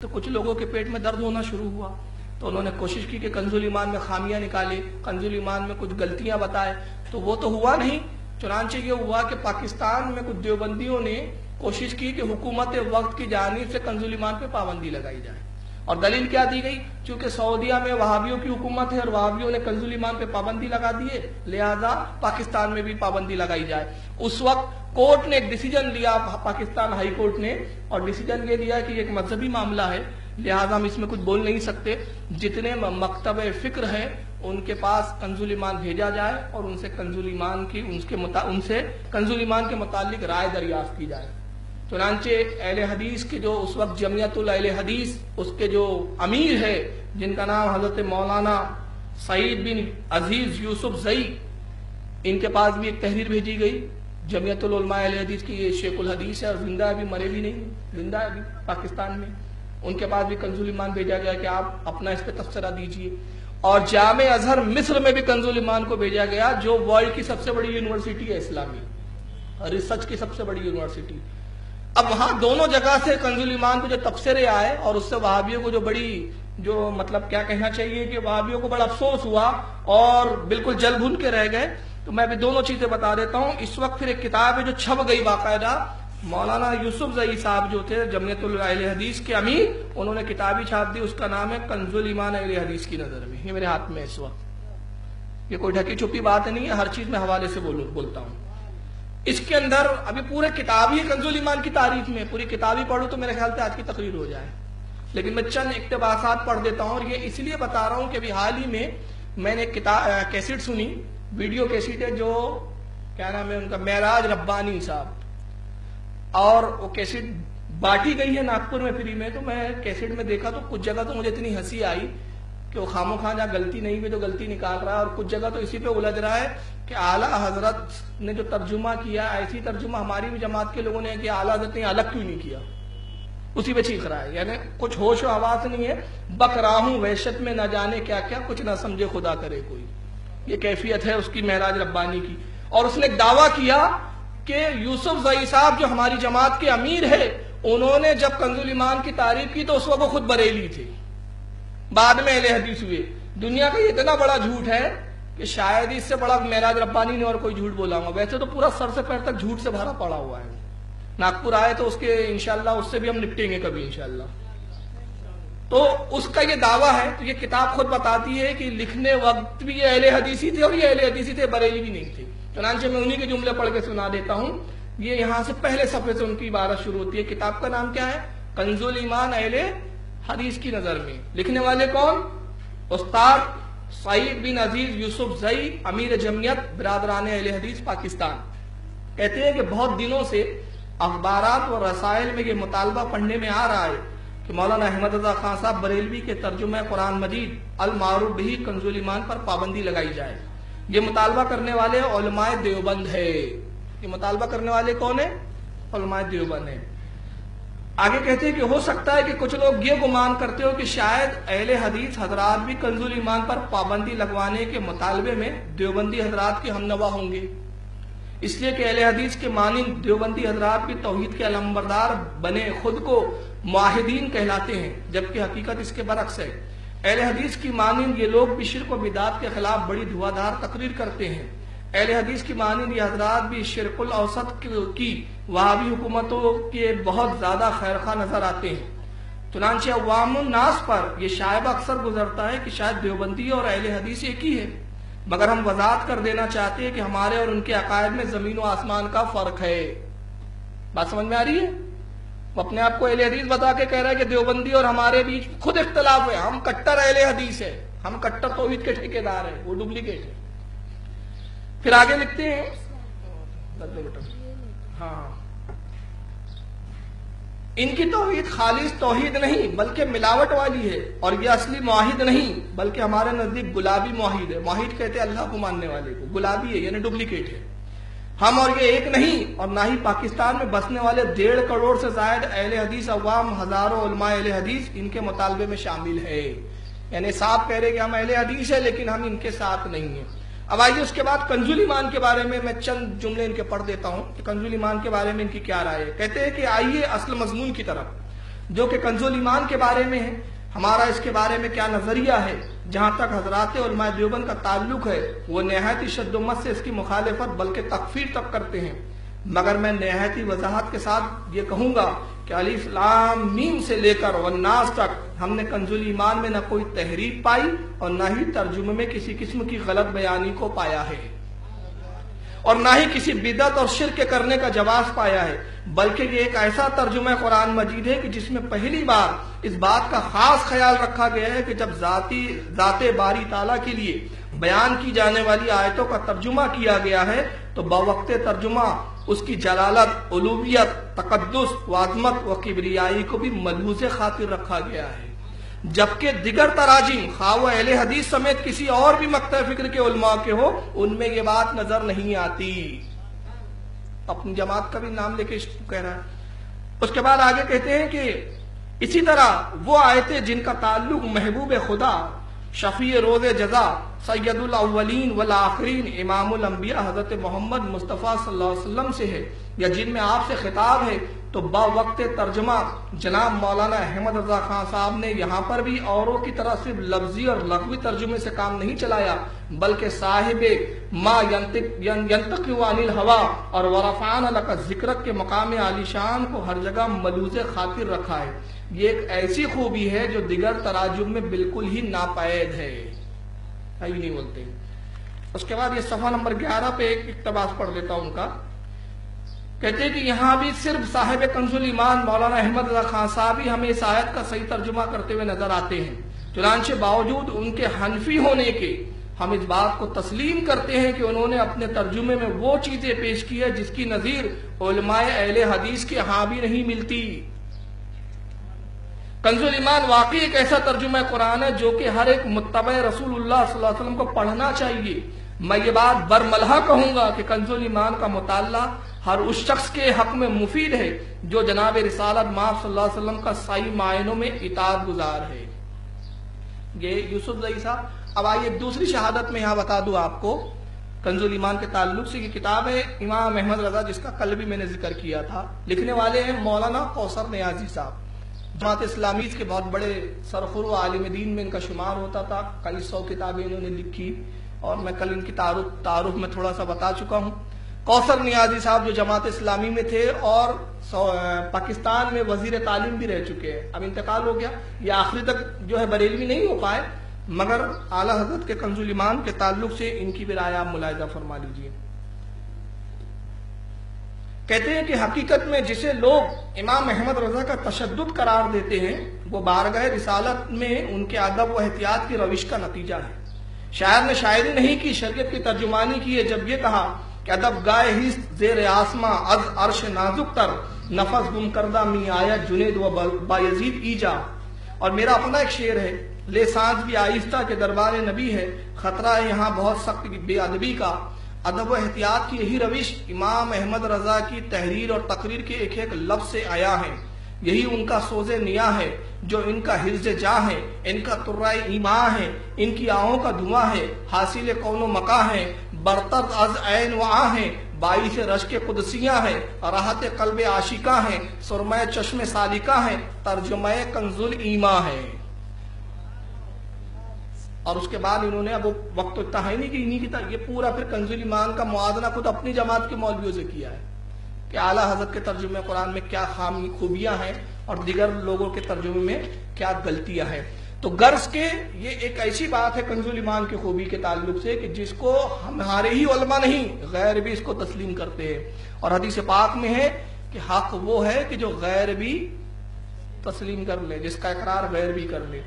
تو کچھ لوگوں کے پیٹ میں درد ہونا شروع ہوا، تو انہوں نے کوشش کی کہ کنزُ ایمان میں خامیاں نکالے، کنزُ ایمان میں کچھ غلطیاں بتائے، تو وہ تو ہوا نہیں۔ چنانچہ یہ ہوا کہ پاکستان میں کچھ دیوبندیوں نے کوشش کی کہ حکومت وقت کی جانب سے کنزُ ایمان پہ پابندی لگائی جائے، اور دلیل کیا دی گئی؟ چونکہ سعودیہ میں وہابیوں کی حکومت ہے اور وہابیوں نے کنزُ ایمان پہ پابندی لگا دی ہے، لہذا پاکستان میں بھی پابندی لگائی جائے۔ اس وقت کورٹ نے ایک ڈیسیجن لیا، پاکستان ہائی کورٹ نے، اور ڈیسیجن یہ لیا کہ یہ ایک مذہبی معاملہ ہے، لہذا ہم اس میں کچھ بول نہیں سکتے، جتنے مکتب فکر ہیں ان کے پاس کنزُ ایمان بھیجا جائے اور ان سے کنزُ ایمان کے متعلق رائے دریافت کی جائے۔ چنانچہ اہل حدیث کے جو اس وقت جمعیت اہل حدیث، اس کے جو امیر ہے جن کا نام حضرت مولانا سعید بن عزیز یوسف زئی، ان کے پاس بھی ایک تحریر بھیجی گئی۔ جمعیت العلماء اہل حدیث کی یہ شیخ الحدیث ہے اور زندہ ہے، ابھی مرے بھی نہیں، زندہ ہے ابھی پاکستان میں۔ ان کے پاس بھی کنزُ ایمان بھیجا گیا کہ آپ اپنا اس پہ تبصرہ دیجئے، اور جامع ازہر مصر میں بھی کنزُ ایمان کو بھیجا گیا، جو ورلڈ کی سب سے بڑی یونیورسٹی ہے اسلامی، ریسرچ کی سب سے بڑی یونیورسٹی۔ اب وہاں دونوں جگہ سے کنزُ ایمان کو جو تبصرے آئے، اور اس سے وہابیوں کو جو مطلب کیا کہنا چاہیے کہ وہابیوں کو بڑا افسوس ہوا اور بالکل جل بھن کے رہ گئے، تو میں بھی دونوں چیزیں بتا دیتا ہوں۔ اس وقت پھر ایک کتاب ہے جو چھپ گئی باقاعدہ، مولانا یوسف زئی صاحب جو تھے جمعیت اہل حدیث کے امیر، انہوں نے کتابی چھاپ دی، اس کا نام ہے کنزُ ایمان اہل حدیث کی نظر میں۔ یہ میرے ہاتھ میں اس وقت، یہ کوئی ڈھکی چھپی بات نہیں ہے، ہر چیز میں حوالے سے بولتا ہوں۔ اس کے اندر ابھی پورے کتاب ہی کنزُ ایمان کی تعریف میں، پوری کتاب ہی پڑھوں تو میرے خیال سے آج کی تقریر ہو جائے، لیکن میں چند اقتباسات پڑھ دیتا ہوں، اور یہ اس لیے بتا رہا ہوں کہ ابھی حال ہی میں نے کیسٹ سنی، ویڈیو کیسٹ ہے، جو کیا نام ہے ان کا، معراج ربانی صاحب، اور وہ کیسٹ بانٹی گئی ہے ناگپور میں فری میں، تو میں کیسٹ میں دیکھا تو کچھ جگہ تو مجھے اتنی ہنسی آئی کہ وہ خامو خواہ جہاں غلطی نہیں بھی تو غلطی نکال رہا ہے، اور کچھ جگہ تو اسی پہ الجھ رہا ہے کہ اعلیٰ حضرت نے جو ترجمہ کیا، ایسی ترجمہ ہماری بھی جماعت کے لوگوں نے کیا، اعلیٰ حضرت نے الگ کیوں نہیں کیا، اسی پہ چیخ رہا ہے، یعنی کچھ ہوش و حواس نہیں ہے، بک رہا ہوں وحشت میں نہ جانے کیا کیا، کچھ نہ سمجھے خدا کرے کوئی، یہ کیفیت ہے اس کی معراج ربانی کی۔ اور اس نے ایک دعویٰ کیا کہ یوسف زئی صاحب جو ہماری جماعت کے امیر ہے، انہوں نے جب کنزُ ایمان کی تعریف کی تو اس وقت وہ خود بریلی تھے، بعد میں اہل حدیث ہوئے۔ دنیا کا یہ اتنا بڑا جھوٹ ہے کہ شاید اس سے بڑا معراج ربانی نے اور کوئی جھوٹ بولا ہوں، ویسے تو پورا سر سے پیر تک جھوٹ سے بھرا پڑا ہوا ہے۔ ناگپور آئے تو اس کے انشاءاللہ اس سے بھی ہم نپٹیں گے کبھی انشاءاللہ۔ تو اس کا یہ دعویٰ ہے، تو یہ کتاب خود بتاتی ہے کہ لکھنے وقت بھی یہ اہل حدیثی تھے، اور یہ اہل حدیثی تھے، بریلی بھی نہیں تھے۔ چنانچہ میں انہی کے جملے پڑھ کے سنا دیتا ہوں، یہ یہاں سے پہلے صفحے سے ان کی عبارت شروع ہوتی ہے۔ کتاب کا نام کیا ہے؟ کنزُ ایمان اہل حدیث کی نظر میں۔ لکھنے والے کون؟ استاد سعید بن عزیز یوسف زئی، امیر جمعیت برادران اہل حدیث پاکستان۔ کہتے ہیں کہ بہت دنوں سے اخبارات و رسائل میں یہ مطالبہ پڑھنے میں آ رہا ہے کہ مولانا احمد رضا خان صاحب بریلوی کے ترجمہ قرآن مجید المعروف بہ کنزُ ایمان پر پابندی لگائی جائے۔ یہ مطالبہ کرنے والے علماء دیوبند ہے۔ یہ مطالبہ کرنے والے کون ہیں؟ علماء دیوبند ہیں۔ آگے کہتے ہیں کہ ہو سکتا ہے کہ کچھ لوگ یہ گمان کرتے ہو کہ شاید اہل حدیث حضرات بھی کنزُ ایمان پر پابندی لگوانے کے مطالبے میں دیوبندی حضرات کے ہمنوا ہوں گے، اس لیے کہ اہل حدیث کے مانند دیوبندی حضرات بھی توحید کے علمبردار بنے خود کو معاہدین کہلاتے ہیں، جبکہ حقیقت اس کے برعکس ہے۔ اہل حدیث کی مانند یہ لوگ بھی شرک و بدعات کے خلاف بڑی دھواں تقریر کرتے ہیں۔ اہل حدیث کی مانند یہ حضرات بھی شرق الاوسط کی وہابی حکومتوں کے بہت زیادہ خیرخواہ نظر آتے ہیں۔ چنانچہ عوام الناس پر یہ شائبہ اکثر گزرتا ہے کہ شاید دیوبندی اور اہل حدیث ایک ہی ہے، مگر ہم وضاحت کر دینا چاہتے ہیں کہ ہمارے اور ان کے عقائد میں زمین و آسمان کا فرق ہے۔ بات سمجھ میں آ رہی ہے؟ وہ اپنے آپ کو اہل حدیث بتا کے کہہ رہا ہے کہ دیوبندی اور ہمارے بیچ خود اختلاف ہے، ہم کٹر اہل حدیث ہے، ہم کٹر توحید کے ٹھیکیدار ہیں، وہ ڈپلیکیٹ ہے۔ پھر آگے لکھتے ہیں، ہاں، ان کی توحید خالص توحید نہیں بلکہ ملاوٹ والی ہے، اور یہ اصلی معاہد نہیں بلکہ ہمارے نزدیک گلابی معاہد ہے۔ معاہد کہتے ہیں اللہ کو ماننے والے کو، گلابی ہے یعنی ڈپلیکیٹ ہے۔ ہم اور یہ ایک نہیں، اور نہ ہی پاکستان میں بسنے والے 1.5 کروڑ سے زائد اہل حدیث عوام، ہزاروں علماء اہل حدیث ان کے مطالبے میں شامل ہے۔ یعنی صاحب کہہ رہے کہ ہم اہل حدیث ہیں لیکن ہم ان کے ساتھ نہیں ہیں۔ اب آئیے اس کے بعد کنزُ ایمان کے بارے میں چند جملے ان کے پڑھ دیتا ہوں کہ کنزُ ایمان کے بارے میں ان کی کیا رائے ہے۔ کہتے ہیں کہ آئیے اصل مضمون کی طرف۔ جو کہ کنزُ الایمان کے بارے میں ہے. ہمارا اس کے بارے میں کیا نظریہ ہے؟ جہاں تک حضرات علماء دیوبند کا تعلق ہے وہ نہایت شد و مت سے اس کی مخالفت بلکہ تکفیر تک کرتے ہیں، مگر میں نہایت وضاحت کے ساتھ یہ کہوں گا کہ الف لام میم سے لے کر والناس تک ہم نے کنزُ الایمان میں نہ کوئی تحریف پائی اور نہ ہی ترجمے میں کسی قسم کی غلط بیانی کو پایا ہے، اور نہ ہی کسی بدعت اور شرک کرنے کا جواز پایا ہے، بلکہ یہ ایک ایسا ترجمہ قرآن مجید ہے کہ جس میں پہلی بار اس بات کا خاص خیال رکھا گیا ہے کہ جب ذات باری تعالیٰ کے لیے بیان کی جانے والی آیتوں کا ترجمہ کیا گیا ہے تو بوقت ترجمہ اس کی جلالت، علویت، تقدس و عظمت و کبریائی کو بھی ملحوظ خاطر رکھا گیا ہے، جبکہ دیگر تراجم خواہ وہ اہل حدیث سمیت کسی اور بھی مقطع فکر کے علماء کے ہو ان میں یہ بات نظر نہیں آتی. اپنی جماعت کا بھی نام لے کے کہہ رہا ہے. اس کے بعد آگے کہتے ہیں کہ اسی طرح وہ آیتیں جن کا تعلق محبوب خدا، شفیع روز جزا، سید الاولین والآخرین، امام الانبیاء حضرت محمد مصطفیٰ صلی اللہ علیہ وسلم سے ہے یا جن میں آپ سے خطاب ہے تو باوقت ترجمہ جناب مولانا احمد رضا خان صاحب نے یہاں پر بھی اوروں کی طرح صرف لفظی اور لغوی ترجمے سے کام نہیں چلایا، بلکہ صاحب ما ینطق عن الہوا اور ورفعنا لک ذکرک کے مقام عالی شان کو ہر جگہ ملحوظ خاطر رکھا ہے. یہ ایک ایسی خوبی ہے جو دیگر تراجم میں بالکل ہی ناپید ہے، ہی نہیں بولتے. اس کے بعد یہ صفحہ نمبر 11 پہ ایک اقتباس پڑھ لیتا ہوں ان کا. کہتے ہیں کہ یہاں بھی صرف صاحب کنزُ الایمان مولانا احمد رضا خان صاحب ہی ہمیں اس آیت کا صحیح ترجمہ کرتے ہوئے نظر آتے ہیں. چنانچہ باوجود ان کے حنفی ہونے کے ہم اس بات کو تسلیم کرتے ہیں کہ انہوں نے اپنے ترجمے میں وہ چیزیں پیش کی ہے جس کی نظیر علماء اہل حدیث کے ہاں بھی نہیں ملتی. کنزُ الایمان واقعی ایک ایسا ترجمہ قرآن ہے جو کہ ہر ایک متبع رسول اللہ صلی اللہ علیہ وسلم کو پڑھنا چاہیے. میں یہ بات برملہ کہوں گا کہ کنزُ الایمان کا مطالعہ ہر اس شخص کے حق میں مفید ہے جو جناب رسالت مآب صلی اللہ علیہ وسلم کا صحیح معنوں میں اطاعت گزار ہے. یہ یوسف زئی صاحب. اب آئیے دوسری شہادت میں یہاں بتا دوں آپ کو کنزُ الایمان کے تعلق سے. یہ کتاب ہے امام احمد رضا جس کا کل بھی میں نے ذکر کیا تھا. لکھنے والے ہیں مولانا کوثر نیازی صاحب. جماعت اسلامی کے بہت بڑے سرخرو عالم دین میں ان کا شمار ہوتا تھا. کئی 100 کتابیں انہوں نے لکھی اور میں کل ان کی تعارف میں تھوڑا سا بتا چکا ہوں. کوثر نیازی صاحب جو جماعت اسلامی میں تھے اور پاکستان میں وزیر تعلیم بھی رہ چکے ہیں. اب انتقال ہو گیا، یہ آخری تک جو ہے بریلوی نہیں ہو پائے، مگر اعلیٰ حضرت کے کنزُ الایمان کے تعلق سے ان کی بھی رائے آپ ملاحظہ فرما لیجیے. کہتے ہیں کہ حقیقت میں جسے لوگ امام احمد رضا کا تشدد قرار دیتے ہیں وہ بارگاہ رسالت میں ان کے ادب و احتیاط کی روش کا نتیجہ ہے. شاعر نے شاعری نہیں کی، شریعت کی ترجمانی کی ہے جب یہ کہا کہ ادب گائے ہی زیر آسماں از عرش نازک تر، نفس گم کردہ می آیت جنید و بایزید ایجا. اور میرا اپنا ایک شعر ہے، لے سانز بھی آہستہ کے دربار نبی ہے، خطرہ ہے یہاں بہت سخت بے ادبی کا. ادب و احتیاط کی یہی روش امام احمد رضا کی تحریر اور تقریر کے ایک ایک لفظ سے آیا ہے. یہی ان کا سوز نیا ہے جو ان کا حرز جاں ہے، ان کا ترائے ایماں ہے، ان کی آہوں کا دھواں ہے، حاصل کون و مقاں ہے، برتر از عین و آں ہے، باعث رشک قدسیاں ہیں، راحت قلب عاشقاں ہیں، سرمہ چشم سالکاں ہیں، ترجمہ کنزُ الایمان ہے. اور اس کے بعد انہوں نے اب وقت اتنا ہے نہیں کہ انہی کی یہ پورا پھر کنزُ الایمان کا موازنہ خود اپنی جماعت کے مولویوں سے کیا ہے کہ اعلیٰ حضرت کے ترجمے قرآن میں کیا خوبیاں ہیں اور دیگر لوگوں کے ترجمے میں کیا غلطیاں ہیں. تو غرض کے یہ ایک ایسی بات ہے کنزُ الایمان کی خوبی کے تعلق سے کہ جس کو ہمارے ہی علماء نہیں غیر بھی اس کو تسلیم کرتے ہیں. اور حدیث پاک میں ہے کہ حق وہ ہے کہ جو غیر بھی تسلیم کر لے، جس کا اقرار غیر بھی کر لے.